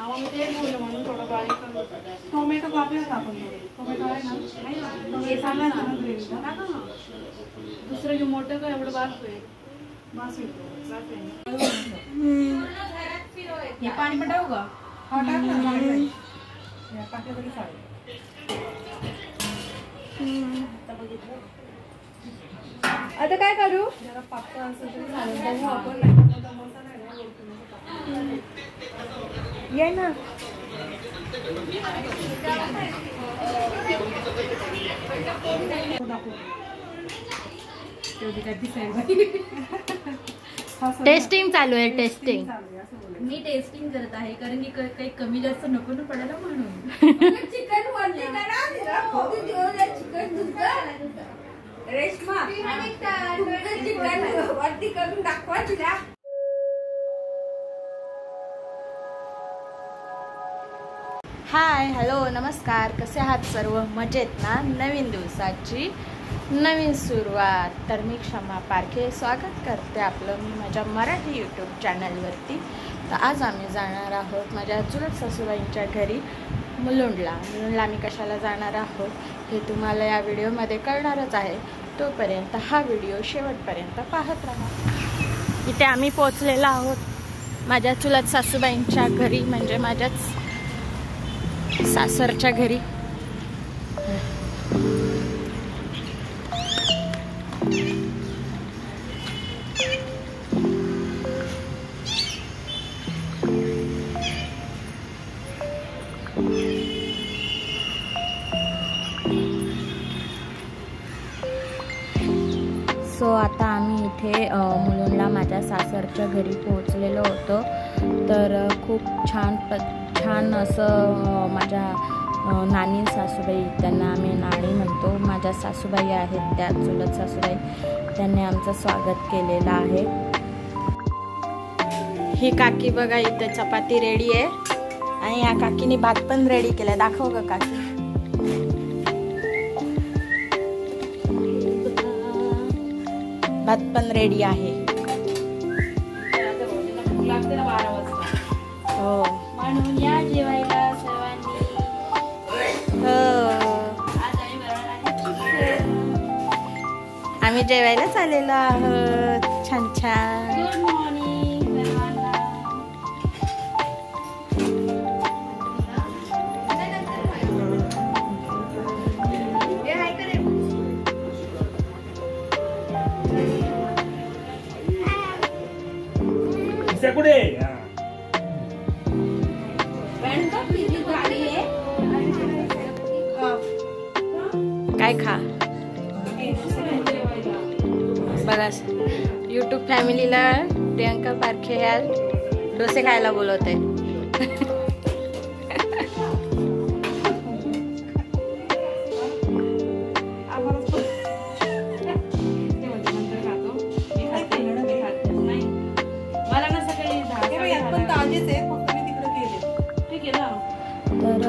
मी ते बोललो म्हणून थोडं बारीक करून टोमॅटो कापले ना आपण टोमॅटो आहे ना हे सांगा ना टाका ना दुसरं जे मोठं काय एवढं बास येतो हे पाणी पण टाकू का हा टाक ना टाकलं तरी चालेल आता काय करू जरा पातळ असेल तरी चालेल बघू आपण ये ना टेस्टिंग चालू आहे टेस्टिंग मी टेस्टिंग करत आहे कारण की काही कमी जास्त नको ना पडायला म्हणून चिकन रेशमा चिकन वरती करून दाखवा तिला हाय हॅलो नमस्कार कसे आहात सर्व मजेत ना नवीन दिवसाची नवीन सुरुवात तर मी क्षमा पारखे स्वागत करते आपलं मी माझ्या मराठी यूट्यूब चॅनलवरती तर आज आम्ही जाणार आहोत माझ्या चुलत सासूबाईंच्या घरी मुलुंडला आम्ही कशाला जाणार आहोत हे तुम्हाला या व्हिडिओमध्ये कळणारच आहे तोपर्यंत हा व्हिडिओ शेवटपर्यंत पाहत राहा इथे आम्ही पोचलेलो आहोत माझ्या चुलत सासूबाईंच्या घरी म्हणजे माझ्याच सासरच्या घरी सो आता आम्ही इथे मुलुंडला माझ्या सासरच्या घरी पोहोचलेलो होतो तर खूप छान असं माझ्या नानी सासूबाई त्यांना आम्ही नाणी म्हणतो माझ्या सासूबाई आहेत त्या चुलत सासूबाई त्यांनी आमचं स्वागत केलेलं आहे ही काकी बघा इथे चपाती रेडी आहे आणि या काकीने भात पण रेडी केला दाखव का काकी भात पण रेडी आहे हो म्हणून या जेवायला सर्वांनी आम्ही जेवायलाच आलेलो आहोत छान छान गुड मॉर्निंग सर्वांना कुठे काय खा बघा यूट्यूब फॅमिलीला प्रियंका पारखे ह्या डोसे खायला बोलवते तर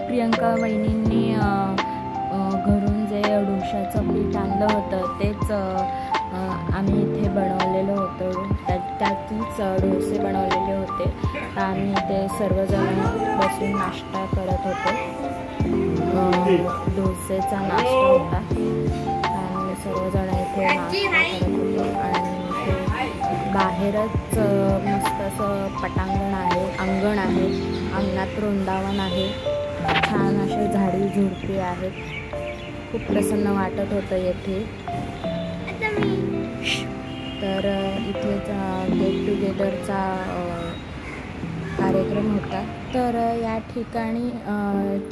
प्रियंका वहिनींनी घरून जे डोशाचं पीठ आणलं होतं तेच आम्ही इथे बनवलेलं होतं त्यातूनच डोसे बनवलेले होते तर आम्ही इथे सर्वजण बसून नाश्ता करत होतो डोसेचा नाश्ता होता आणि सर्वजण इथे नाश्ता करत होतो आणि इथे बाहेरच मस्त असं पटांगण आहे अंगण आहे अंगणात वृंदावन आहे छान असे झाडी झुडपी आहेत खूप प्रसन्न वाटत होतं येथे तर इथे गेट टुगेदरचा कार्यक्रम होता तर या ठिकाणी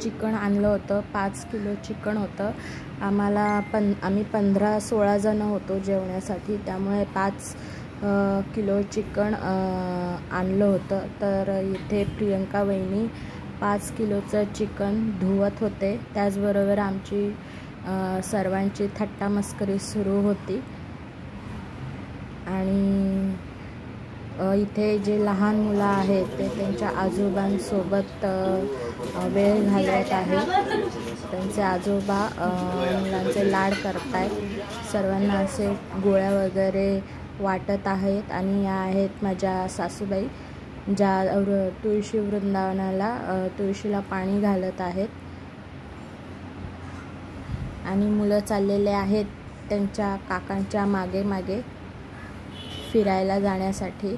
चिकन आणलं होतं 5 किलो चिकन होतं आम्ही 15-16 जण होतो जेवण्यासाठी त्यामुळे 5 किलो चिकन आणलं होतं तर इथे प्रियंका वहिनी 5 किलोचं चिकन धुवत होते त्याचबरोबर आमची सर्वांची थट्टा मस्करी सुरू होती आणि इथे जे लहान मुलं आहेत ते त्यांच्या आजोबांसोबत वेळ घालवत आहेत त्यांचे आजोबा मुलांचे लाड करतायत सर्वांना असे गोळ्या वगैरे वाटत आहेत आणि या आहेत माझ्या सासूबाई ज्या तुळशी वृंदावनाला तुळशीला पाणी घालत आहेत आणि मुलं चाललेले आहेत त्यांच्या काकांच्या मागे मागे फिरायला जाण्यासाठी.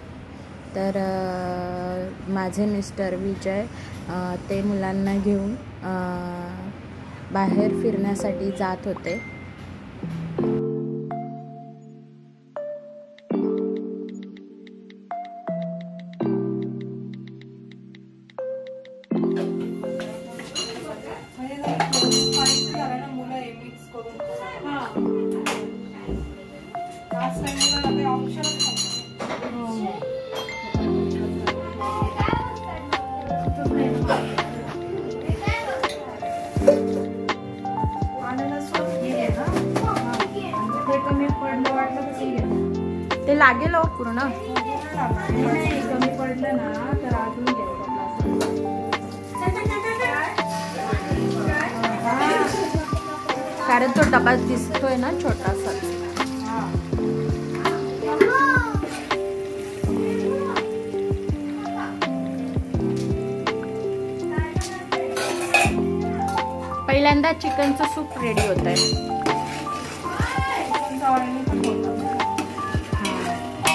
तर माझे मिस्टर विजय ते मुलांना घेऊन बाहेर फिरण्यासाठी जात होते. ते लागेल हो पूर्ण. कमी पडलं ना तर अजून कारण तो डबा दिसतोय ना छोटासा. पहिल्यांदा चिकनचं सूप रेडी होत आहे.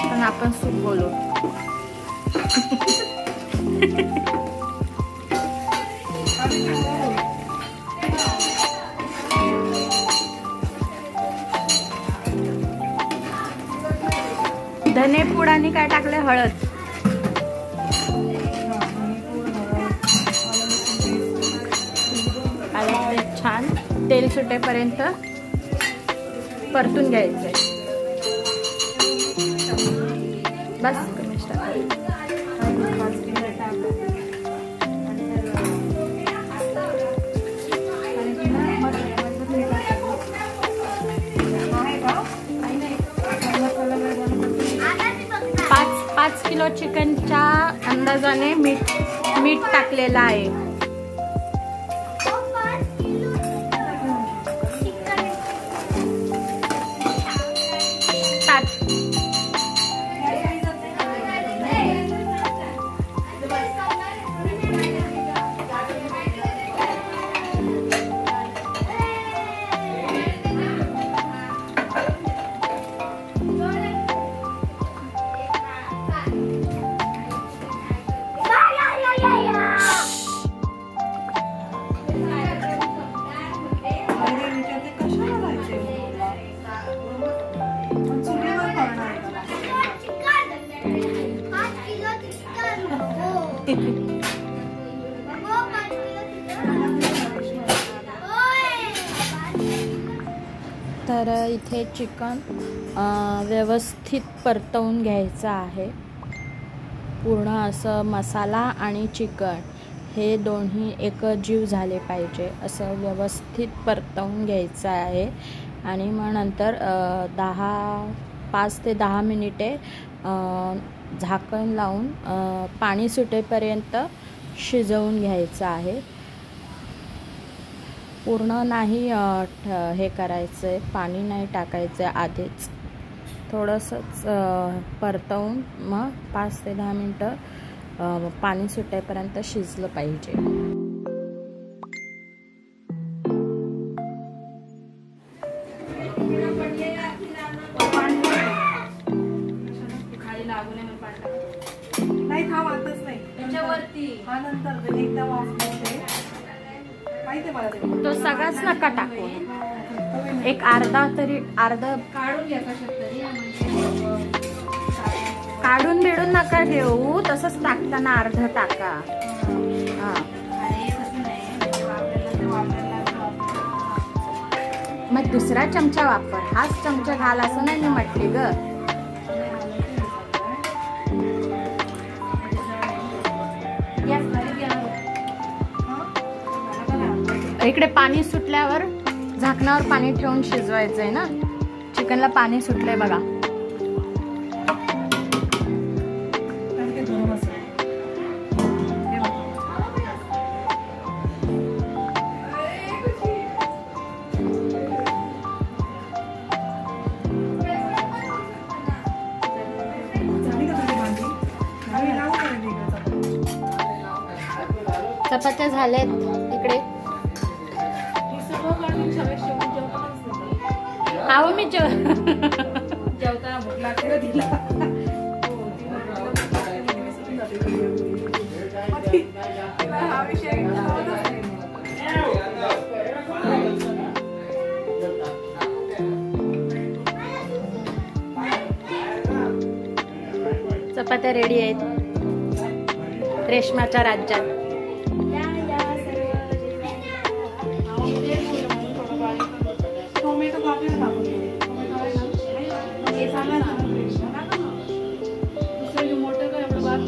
पण आपण सूप बोलू. धनेपूड आणि काय टाकले? हळद. छान तेल सुटेपर्यंत परतून घ्यायचंय. बस कमीच टाकायचं. पाच किलो चिकनच्या अंदाजाने मीठ टाकलेलं आहे. तर इथे चिकन व्यवस्थित परतवून घ्यायचं आहे. पूर्ण असं मसाला आणि चिकन हे दोन्ही एकजीव झाले पाहिजे असं व्यवस्थित परतवून घ्यायचं आहे. आणि मग नंतर 5 ते 10 मिनिटे झाकण लावून पाणी सुटेपर्यंत शिजवून घ्यायचं आहे. पूर्ण नाही हे करायचं आहे, पाणी नाही टाकायचं आहे आधीच. थोडंसंच परतवून मग 5 ते 10 मिनटं पाणी सुटेपर्यंत शिजलं पाहिजे. नाही हा वाटच नाही त्याच्यावरती. हा नंतर एकदा वाफवते. माहिती मला तो सगळाच नका टाकू. एक अर्धा काढून घ्या कशात तरी. काढून बिडून नका ठेवू, तसंच टाकताना अर्ध टाका. हा मग दुसरा चमचा वापर, हाच चमचा घाल असं नाही मी म्हटली ग. इकडे पाणी सुटल्यावर झाकणावर पाणी ठेवून शिजवायचंय ना. चिकनला पाणी सुटलंय बघा. चपात्या झाल्यात इकडे. आहो मी जेवताना भूक लागते तिला. हा विषय चपात्या रेडी आहेत रेशमाच्या राज्यात. टोमॅटो कापून टाकून दुसरं मोठं काय एवढं बात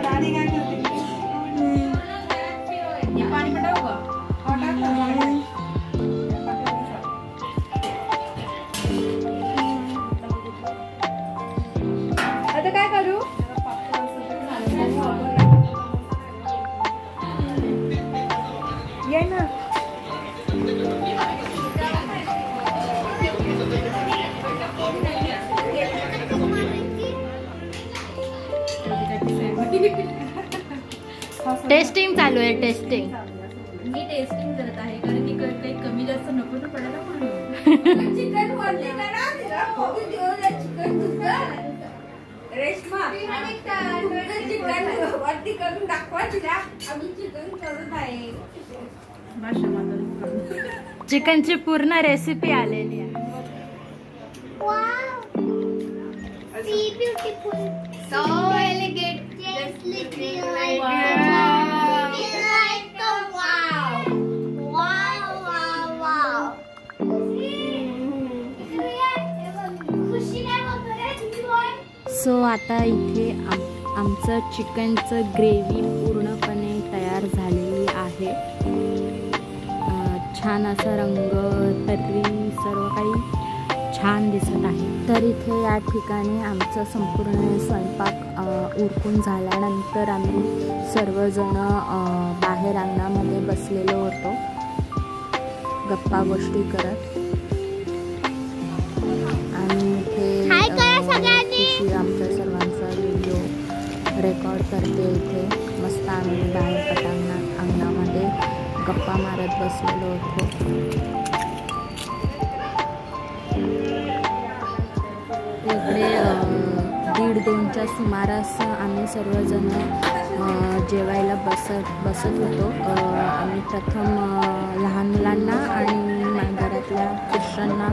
आणि काय करते पाणी पटाव का आता काय करू ये ना. टेस्टिंग चालू आहे. टेस्टिंग मी टेस्टिंग करत आहे कारण की काही कमी जास्त नको ना पडायला म्हणून. चिकन रेशमा चिकन वरती करून दाखवा तिला. आम्ही चिकन करत आहे. चिकनची पूर्ण रेसिपी आलेली आहे. So elegant, just looking like wow. So आता इथे आमचं चिकनचं ग्रेव्ही पूर्णपणे तयार झालेली आहे. छान असा रंग तर्री सर्व काही छान दिसत आहे. तर इथे या ठिकाणी आमचं संपूर्ण स्वयंपाक उरकून झाल्यानंतर आम्ही सर्वजण बाहेर अंगणामध्ये बसलेलो होतो गप्पा गोष्टी करत. आणि इथे आमच्या सर्वांचा व्हिडिओ रेकॉर्ड करते. इथे मस्त आम्ही बाहेर अंगणामध्ये गप्पा मारत बसलेलो होतो. इकडे 1:30-2च्या सुमारास आम्ही सर्वजण जेवायला बसत होतो. आम्ही प्रथम लहान मुलांना आणि घरातल्या पुरुषांना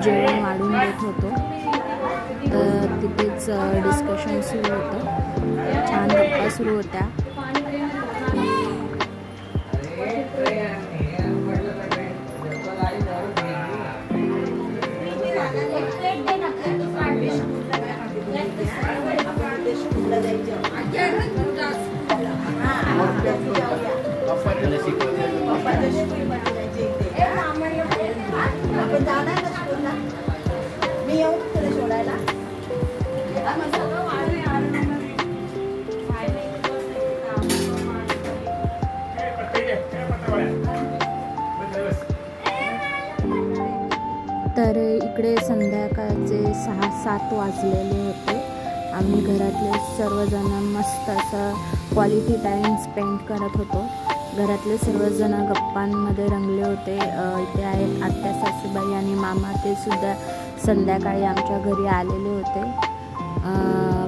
जेवण वाढून देत होतो. तर तिथेच डिस्कशन सुरू होतं. छान गप्पा सुरू होत्या. तर इकडे संध्याकाळचे 6-7 वाजलेले होते. आम्ही घरातले सर्वजण मस्त असं क्वालिटी टाईम स्पेंड करत होतो. घरातले सर्वजण गप्पांमध्ये रंगले होते. इथे आहेत आत्या सासूबाई आणि मामा, ते सुद्धा संध्याकाळी आमच्या घरी आलेले होते.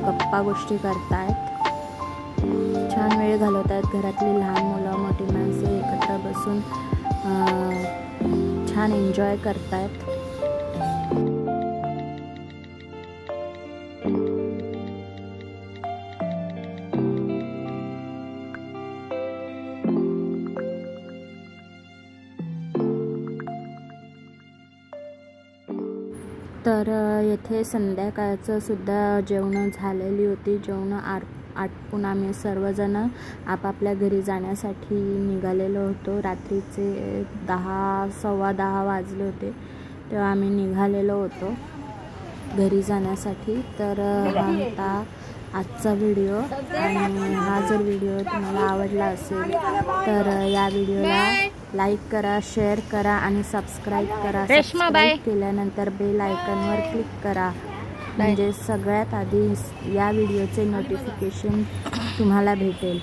गप्पा गोष्टी करतायत, छान वेळ घालवत आहेत. घरातली लहान मुलं मोठी माणसे एकत्र बसून छान एन्जॉय करतायत. तर येथे संध्याकाळचं सुद्धा जेवणं झालेली होती. जेवणं आटपून आम्ही सर्वजण आपापल्या घरी जाण्यासाठी निघालेलो होतो. रात्रीचे 10-10:15 वाजले होते तेव्हा आम्ही निघालेलो होतो घरी जाण्यासाठी. तर हा होता आजचा व्हिडिओ. आणि हा जर व्हिडिओ तुम्हाला आवडला असेल तर या व्हिडिओला लाईक करा, शेअर करा आणि सबस्क्राईब करा. रेश्मा बाय. सबस्क्राईब केल्यानंतर बेल आयकॉनवर क्लिक करा, म्हणजे सगळ्यात आधी या व्हिडिओचे नोटिफिकेशन तुम्हाला भेटेल.